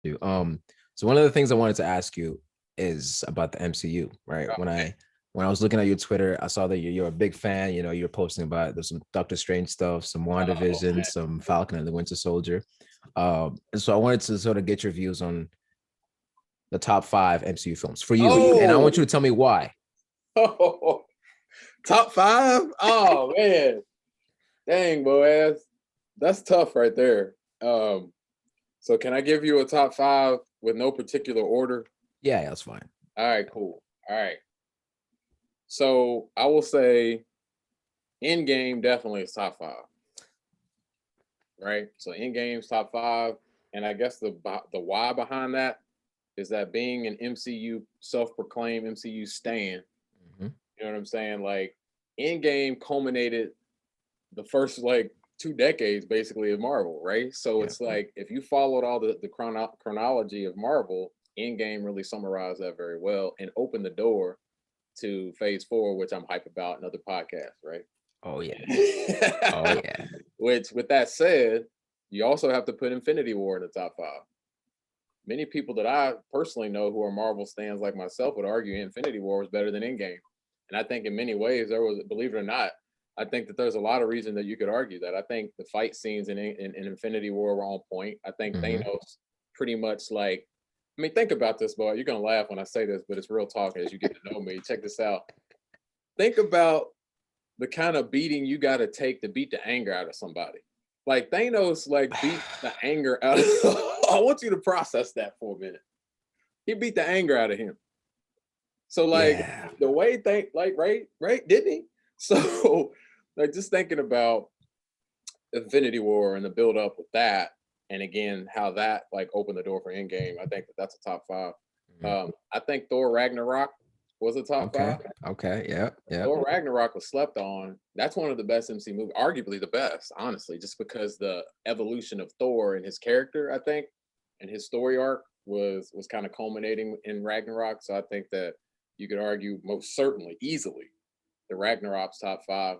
you. So one of the things I wanted to ask you is about the MCU, right? When I was looking at your Twitter, I saw that you're a big fan. You know, you're posting about there's some Doctor Strange stuff, some WandaVision, some Falcon and the Winter Soldier. And so I wanted to sort of get your views on the top 5 MCU films for you, and I want you to tell me why. Top 5? Oh man, dang, Boaz, that's tough right there. So can I give you a top 5 with no particular order? Yeah, that's fine. All right, cool. All right. So I will say Endgame definitely is top 5. Right? So Endgame's top 5. And I guess the why behind that is that being an MCU, self-proclaimed MCU stan, you know what I'm saying? Like Endgame culminated the first like 2 decades basically of Marvel, right? So it's like if you followed all the chronology of Marvel, Endgame really summarized that very well and opened the door to Phase 4, which I'm hype about, another podcast, right? Oh yeah. Which, with that said, you also have to put Infinity War in the top 5. Many people that I personally know who are Marvel stans like myself would argue Infinity War was better than Endgame. And I think in many ways there was, believe it or not, I think that there's a lot of reason that you could argue that. I think the fight scenes in Infinity War were on point. I think Thanos pretty much like, I mean, think about this, boy. You're going to laugh when I say this, but it's real talk as you get to know me. Check this out. Think about the kind of beating you got to take to beat the anger out of somebody. Like Thanos, like beat the anger out of. I want you to process that for a minute. He beat the anger out of him. So like the way right, didn't he? So like just thinking about Infinity War and the build up with that, and again how that like opened the door for Endgame. I think that's a top 5. I think Thor Ragnarok was a top 5. Okay, yeah. Thor Ragnarok was slept on. That's one of the best MC movies, arguably the best, honestly, just because the evolution of Thor and his character, I think, and his story arc was kind of culminating in Ragnarok. So I think that you could argue most certainly, easily, the Ragnarok's top 5.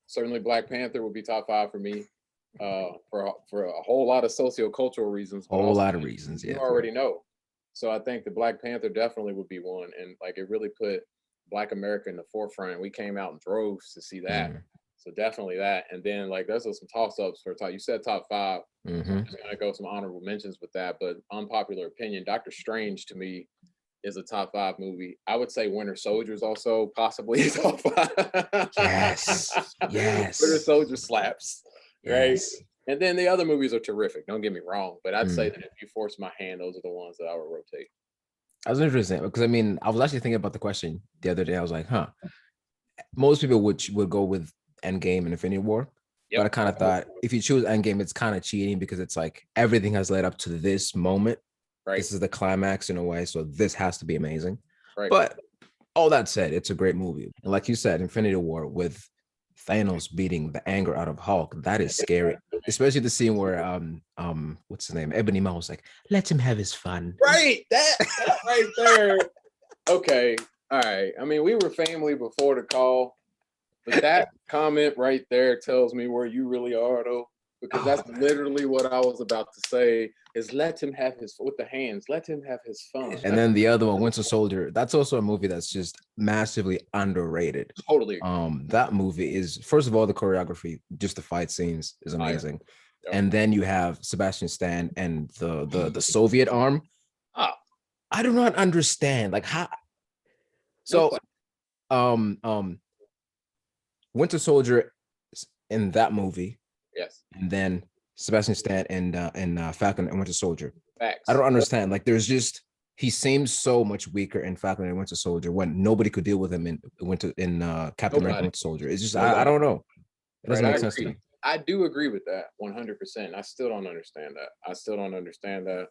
Certainly Black Panther would be top 5 for me, for a whole lot of sociocultural reasons. A whole lot of reasons, you already know. So I think the Black Panther definitely would be one. And like it really put Black America in the forefront. We came out in droves to see that. So definitely that. And then like there's some toss-ups for top. You said top 5. So I'm just gonna go some honorable mentions with that. But unpopular opinion, Doctor Strange to me is a top 5 movie. I would say Winter Soldier is also possibly a top 5. Yes. Winter Soldier slaps. Right. And then the other movies are terrific. Don't get me wrong, but I'd say that if you force my hand, those are the ones that I would rotate. That was interesting because I mean, I was actually thinking about the question the other day. I was like, most people would go with Endgame and Infinity War, but I kind of thought if you choose Endgame, it's kind of cheating because it's like everything has led up to this moment. Right. This is the climax in a way, so this has to be amazing. Right. But all that said, it's a great movie, and like you said, Infinity War with Thanos beating the anger out of Hulk, that is scary. Especially the scene where what's his name? Ebony Maw was like, let him have his fun. Right. That right there. Okay. All right. I mean, we were family before the call, but that comment right there tells me where you really are though. Because that's literally what I was about to say is let him have his with the hands, let him have his fun. And then the other one, Winter Soldier, that's also a movie that's just massively underrated. Totally. That movie is, first of all, the choreography, just the fight scenes is amazing. And then you have Sebastian Stan and the Soviet arm. I do not understand like how. So Winter Soldier in that movie. Yes. And then Sebastian Stan and Falcon and Winter Soldier. Facts. I don't understand. Like there's just he seems so much weaker in Falcon and Winter Soldier when nobody could deal with him in Captain America Winter Soldier. It's just I don't know. It doesn't make sense to me. I do agree with that 100%. I still don't understand that.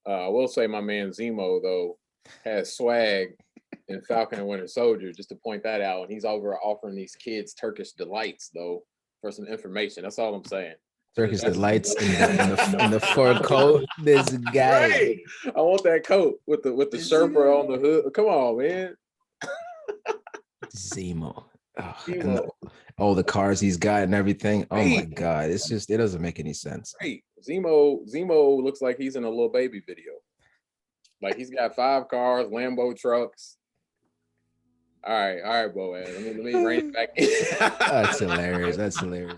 I will say my man Zemo though has swag in Falcon and Winter Soldier, just to point that out. And he's over offering these kids Turkish delights though for some information. That's all I'm saying. Turkish delights in the fur coat. This guy. Right. I want that coat with the Sherpa on the hood. Come on, man. Zemo. All the cars he's got and everything. Oh my God. It's just, it doesn't make any sense. Right. Zemo looks like he's in a little baby video. Like he's got 5 cars, Lambo trucks. All right, Boaz. Let me rein it back in. That's hilarious. That's hilarious.